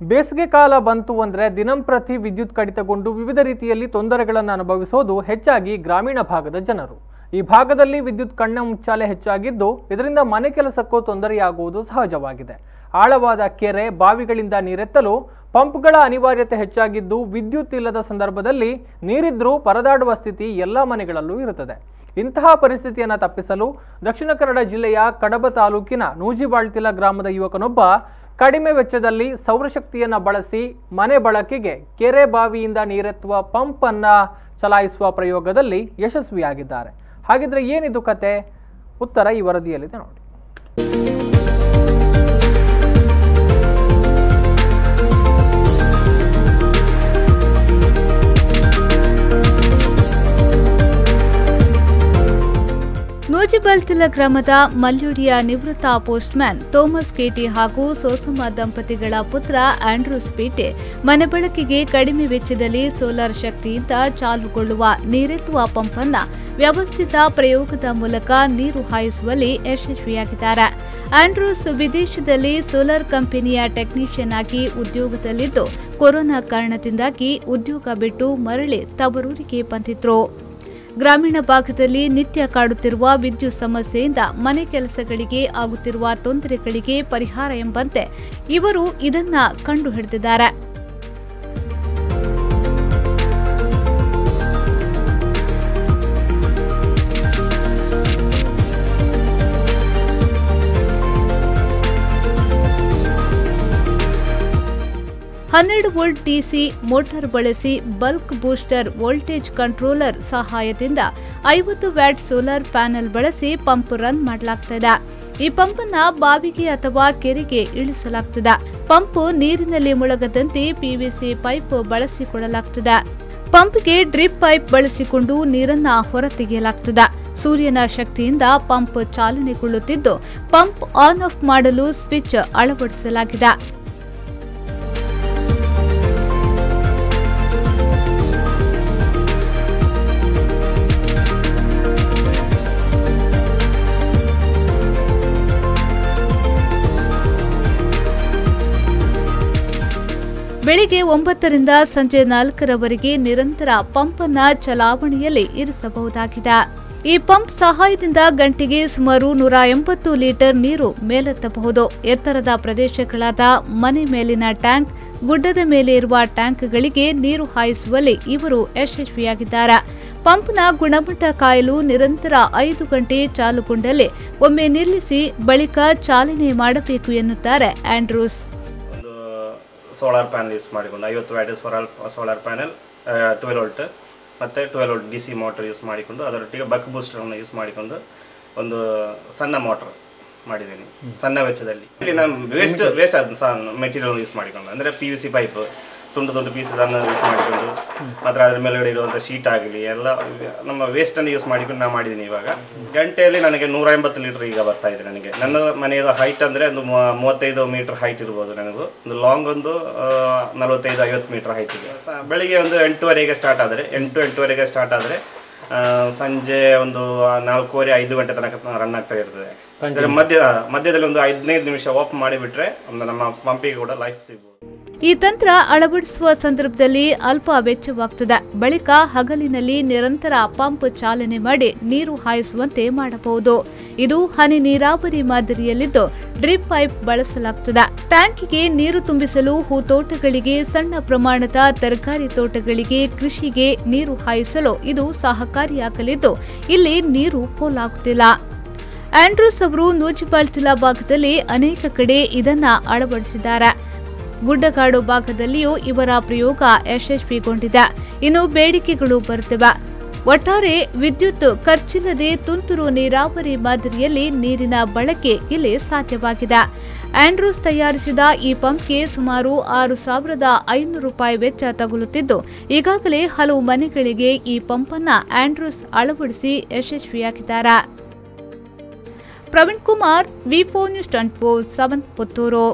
ಬೇಸಿಗೆ ಕಾಲ ಬಂತು ಅಂದರೆ ದಿನಂಪ್ರತಿ ವಿದ್ಯುತ್ ಕಡಿತಗೊಂಡು ವಿವಿಧ ರೀತಿಯಲ್ಲಿ ತೊಂದರೆಗಳನ್ನು ಅನುಭವಿಸೋದು ಹೆಚ್ಚಾಗಿ ಗ್ರಾಮೀಣ ಭಾಗದ ಜನರು. ಈ ಭಾಗದಲ್ಲಿ ವಿದ್ಯುತ್ ಕಣ್ಣ ಮುಚ್ಚಾಲೆ ಹೆಚ್ಚಾಗಿದ್ದು ಇದರಿಂದ ಮನೆ ಕೆಲಸಕ್ಕೂ ತೊಂದರೆಯಾಗುವುದು ಸಹಜವಾಗಿದೆ. ಆಳವಾದ ಕೆರೆ, ಬಾವಿಗಳಿಂದ ನೀರೆತ್ತಲು ಪಂಪ್ಗಳ ಅನಿವಾರ್ಯತೆ ಹೆಚ್ಚಾಗಿದ್ದು ವಿದ್ಯುತ್ ಇಲ್ಲದ ಸಂದರ್ಭದಲ್ಲಿ ನೀರಿದ್ರೂ ಪರದಾಡುವ ಸ್ಥಿತಿ ಎಲ್ಲ ಮನೆಗಳಲ್ಲೂ ಇರುತ್ತದೆ. ಇಂತಹ ಪರಿಸ್ಥಿತಿಯನ್ನು ತಪ್ಪಿಸಲು ದಕ್ಷಿಣ ಕನ್ನಡ ಜಿಲ್ಲೆಯ ಕಡಬ ತಾಲೂಕಿನ ನೂಜಿಬಾಳ್ತಿಲ ಗ್ರಾಮದ ಯುವಕನೊಬ್ಬ ಕಡಿಮೆ ವೆಚ್ಚದಲ್ಲಿ ಸೌರಶಕ್ತಿಯನ್ನು ಬಳಸಿ ಮನೆ ಬಳಕೆಗೆ ಕೆರೆ, ಬಾವಿಯಿಂದ ನೀರೆತ್ತುವ ಪಂಪ್ ಅನ್ನು ಚಲಾಯಿಸುವ ಪ್ರಯೋಗದಲ್ಲಿ ಯಶಸ್ವಿಯಾಗಿದ್ದಾರೆ. ಹಾಗಿದ್ರೆ ಏನಿದು ಕತೆ? ಉತ್ತರ ಈ ವರದಿಯಲ್ಲಿದೆ ನೋಡಿ. ನೂಜಿಬಾಳ್ತಿಲ ಗ್ರಾಮದ ಮಲ್ಯುಡಿಯ ನಿವೃತ್ತ ಪೋಸ್ಟ್ಮ್ಯಾನ್ ಥೋಮಸ್ ಕೇಟಿ ಹಾಗೂ ಸೋಸಮ್ಮ ದಂಪತಿಗಳ ಪುತ್ರ ಆಂಡ್ರೂಸ್ ಪೀಟೆ ಮನೆ ಬಳಕೆಗೆ ಕಡಿಮೆ ವೆಚ್ಚದಲ್ಲಿ ಸೋಲಾರ್ ಶಕ್ತಿಯಿಂದ ಚಾಲುಗೊಳ್ಳುವ ನೀರೆತ್ತುವ ಪಂಪ್ ಅನ್ನು ವ್ಯವಸ್ಥಿತ ಪ್ರಯೋಗದ ಮೂಲಕ ನೀರು ಹಾಯಿಸುವಲ್ಲಿ ಯಶಸ್ವಿಯಾಗಿದ್ದಾರೆ. ಆಂಡ್ರೂಸ್ ವಿದೇಶದಲ್ಲಿ ಸೋಲಾರ್ ಕಂಪನಿಯ ಟೆಕ್ನಿಷಿಯನ್ ಆಗಿ ಉದ್ಯೋಗದಲ್ಲಿದ್ದು ಕೊರೋನಾ ಕಾರಣದಿಂದಾಗಿ ಉದ್ಯೋಗ ಬಿಟ್ಟು ಮರಳಿ ತವರೂರಿಗೆ ಬಂದಿದ್ರು. ಗ್ರಾಮೀಣ ಭಾಗದಲ್ಲಿ ನಿತ್ಯ ಕಾಡುತ್ತಿರುವ ವಿದ್ಯುತ್ ಸಮಸ್ಯೆಯಿಂದ ಮನೆ ಕೆಲಸಗಳಿಗೆ ಆಗುತ್ತಿರುವ ತೊಂದರೆಗಳಿಗೆ ಪರಿಹಾರ ಎಂಬಂತೆ ಇವರು ಇದನ್ನ ಕಂಡುಹಿಡಿದಿದ್ದಾರೆ. ಹನ್ನೆರಡು ವೋಲ್ಟ್ ಡಿಸಿ ಮೋಟಾರ್ ಬಳಸಿ ಬಲ್ಕ್ ಬೂಸ್ಟರ್ ವೋಲ್ಟೇಜ್ ಕಂಟ್ರೋಲರ್ ಸಹಾಯದಿಂದ 50 ವ್ಯಾಟ್ ಸೋಲಾರ್ ಪ್ಯಾನೆಲ್ ಬಳಸಿ ಪಂಪ್ ರನ್ ಮಾಡಲಾಗುತ್ತದೆ. ಈ ಪಂಪ್ ಅನ್ನು ಬಾವಿಗೆ ಅಥವಾ ಕೆರೆಗೆ ಇಳಿಸಲಾಗುತ್ತದೆ. ಪಂಪ್ ನೀರಿನಲ್ಲಿ ಮುಳುಗದಂತೆ ಪಿವಿಸಿ ಪೈಪ್ ಬಳಸಿಕೊಳ್ಳಲಾಗುತ್ತದೆ. ಪಂಪ್ಗೆ ಡ್ರಿಪ್ ಪೈಪ್ ಬಳಸಿಕೊಂಡು ನೀರನ್ನು ಹೊರತೆಗೆಯಲಾಗುತ್ತದೆ. ಸೂರ್ಯನ ಶಕ್ತಿಯಿಂದ ಪಂಪ್ ಚಾಲನೆಗೊಳ್ಳುತ್ತಿದ್ದು ಪಂಪ್ ಆನ್ ಆಫ್ ಮಾಡಲು ಸ್ವಿಚ್ ಅಳವಡಿಸಲಾಗಿದೆ. ಬೆಳಿಗ್ಗೆ 9ರಿಂದ ಸಂಜೆ 4ರವರೆಗೆ ನಿರಂತರ ಪಂಪ್ ಅನ್ನು ಚಲಾವಣೆಯಲ್ಲಿ ಇರಿಸಬಹುದಾಗಿದೆ. ಈ ಪಂಪ್ ಸಹಾಯದಿಂದ ಗಂಟೆಗೆ ಸುಮಾರು 180 ಲೀಟರ್ ನೀರು ಮೇಲೆತ್ತಬಹುದು. ಎತ್ತರದ ಪ್ರದೇಶಗಳಾದ ಮನೆ ಮೇಲಿನ ಟ್ಯಾಂಕ್, ಗುಡ್ಡದ ಮೇಲೆ ಇರುವ ಟ್ಯಾಂಕ್ಗಳಿಗೆ ನೀರು ಹಾಯಿಸುವಲ್ಲಿ ಇವರು ಯಶಸ್ವಿಯಾಗಿದ್ದಾರೆ. ಪಂಪ್ನ ಗುಣಮಟ್ಟ ಕಾಯಲು ನಿರಂತರ 5 ಗಂಟೆ ಚಾಲುಗೊಂಡಲ್ಲಿ ಒಮ್ಮೆ ನಿಲ್ಲಿಸಿ ಬಳಿಕ ಚಾಲನೆ ಮಾಡಬೇಕು ಎನ್ನುತ್ತಾರೆ ಆಂಡ್ರೂಸ್. ಸೋಲಾರ್ ಪ್ಯಾನಲ್ ಯೂಸ್ ಮಾಡಿಕೊಂಡು 50 ವ್ಯಾಟ್ ಸೋಲಾರ್ ಪ್ಯಾನಲ್ 12 ವೋಲ್ಟ್ ಮತ್ತು 12 volt D C motor use ಮಾಡಿಕೊಂಡು ಅದರೊಟ್ಟಿಗೆ ಬಕ್ ಬೂಸ್ಟರನ್ನು ಯೂಸ್ ಮಾಡಿಕೊಂಡು ಒಂದು ಸಣ್ಣ ಮೋಟರ್ ಮಾಡಿದ್ದೀನಿ ಸಣ್ಣ ವೆಚ್ಚದಲ್ಲಿ. ಇಲ್ಲಿ ನಾನು ವೇಸ್ಟ್ ಮೆಟೀರಿಯಲ್ ಯೂಸ್ ಮಾಡಿಕೊಂಡು ಅಂದರೆ PVC ಪೈಪ್ ತುಂಡು ಪೀಸನ್ನು ಯೂಸ್ ಮಾಡಿಕೊಂಡು ಮಾತ್ರ ಅದರ ಮೇಲ್ಗಡೆ ಇರುವಂಥ ಶೀಟ್ ಆಗಲಿ ಎಲ್ಲ ನಮ್ಮ ವೇಸ್ಟನ್ನು ಯೂಸ್ ಮಾಡಿಕೊಂಡು ನಾನು ಮಾಡಿದ್ದೀನಿ. ಇವಾಗ ಗಂಟೆಯಲ್ಲಿ ನನಗೆ 180 ಲೀಟರ್ ಈಗ ಬರ್ತಾ ಇದೆ. ನನಗೆ ನನ್ನ ಮನೆಯ ಹೈಟ್ ಅಂದರೆ ಒಂದು 35 ಮೀಟರ್ ಹೈಟ್ ಇರ್ಬೋದು. ನನಗೂ ಒಂದು ಲಾಂಗ್ ಒಂದು 45-50 ಮೀಟರ್ ಹೈಟ್ ಇದೆ. ಬೆಳಿಗ್ಗೆ ಒಂದು 8:30ಗೆ ಸ್ಟಾರ್ಟ್ ಆದರೆ 8-8:30ಗೆ ಸ್ಟಾರ್ಟ್ ಆದರೆ ಸಂಜೆ ಒಂದು 4:15 ಗಂಟೆ ತನಕ ರನ್ ಆಗ್ತಾ ಇರ್ತದೆ. ಅದರ ಮಧ್ಯದಲ್ಲಿ ಒಂದು 15 ನಿಮಿಷ ಆಫ್ ಮಾಡಿಬಿಟ್ರೆ ನಮ್ಮ ಪಂಪಿಗೆ ಕೂಡ ಲೈಫ್ ಸಿಗ್ಬೋದು. ಈ ತಂತ್ರ ಅಳವಡಿಸುವ ಸಂದರ್ಭದಲ್ಲಿ ಅಲ್ಪ ವೆಚ್ಚವಾಗುತ್ತದೆ. ಬಳಿಕ ಹಗಲಿನಲ್ಲಿ ನಿರಂತರ ಪಂಪ್ ಚಾಲನೆ ಮಾಡಿ ನೀರು ಹಾಯಿಸುವಂತೆ ಮಾಡಬಹುದು. ಇದು ಹನಿ ನೀರಾವರಿ ಮಾದರಿಯಲ್ಲಿದ್ದು ಡ್ರಿಪ್ ಪೈಪ್ ಬಳಸಲಾಗುತ್ತದೆ. ಟ್ಯಾಂಕಿಗೆ ನೀರು ತುಂಬಿಸಲು ಹೂತೋಟಗಳಿಗೆ, ಸಣ್ಣ ಪ್ರಮಾಣದ ತರಕಾರಿ ತೋಟಗಳಿಗೆ, ಕೃಷಿಗೆ ನೀರು ಹಾಯಿಸಲು ಇದು ಸಹಕಾರಿಯಾಗಲಿದ್ದು ಇಲ್ಲಿ ನೀರು ಪೋಲಾಗುತ್ತಿಲ್ಲ. ಆಂಡ್ರೂಸ್ ಅವರು ನೂಜಿಬಾಳ್ತಿಲ ಭಾಗದಲ್ಲಿ ಅನೇಕ ಕಡೆ ಇದನ್ನ ಅಳವಡಿಸಿದ್ದಾರೆ. ಗುಡ್ಡಗಾಡು ಭಾಗದಲ್ಲಿಯೂ ಇವರ ಪ್ರಯೋಗ ಯಶಸ್ವಿಗೊಂಡಿದೆ. ಇನ್ನು ಬೇಡಿಕೆಗಳು ಬರುತ್ತಿವೆ. ಒಟ್ಟಾರೆ ವಿದ್ಯುತ್ ಖರ್ಚಿಲ್ಲದೆ ತುಂತುರು ನೀರಾವರಿ ಮಾದರಿಯಲ್ಲಿ ನೀರಿನ ಬಳಕೆ ಇಲ್ಲಿ ಸಾಧ್ಯವಾಗಿದೆ. ಆಂಡ್ರೂಸ್ ತಯಾರಿಸಿದ ಈ ಪಂಪ್ಗೆ ಸುಮಾರು 6,500 ರೂಪಾಯಿ ವೆಚ್ಚ ತಗುಲುತ್ತಿದ್ದು ಈಗಾಗಲೇ ಹಲವು ಮನೆಗಳಿಗೆ ಈ ಪಂಪ್ ಅನ್ನು ಆಂಡ್ರೂಸ್ ಅಳವಡಿಸಿ ಯಶಸ್ವಿಯಾಗಿದ್ದಾರೆ. ಪ್ರವೀಣ್ ಕುಮಾರ್, ವಿ4 ನ್ಯೂಸ್ 24/7 ಪುತ್ತೂರು.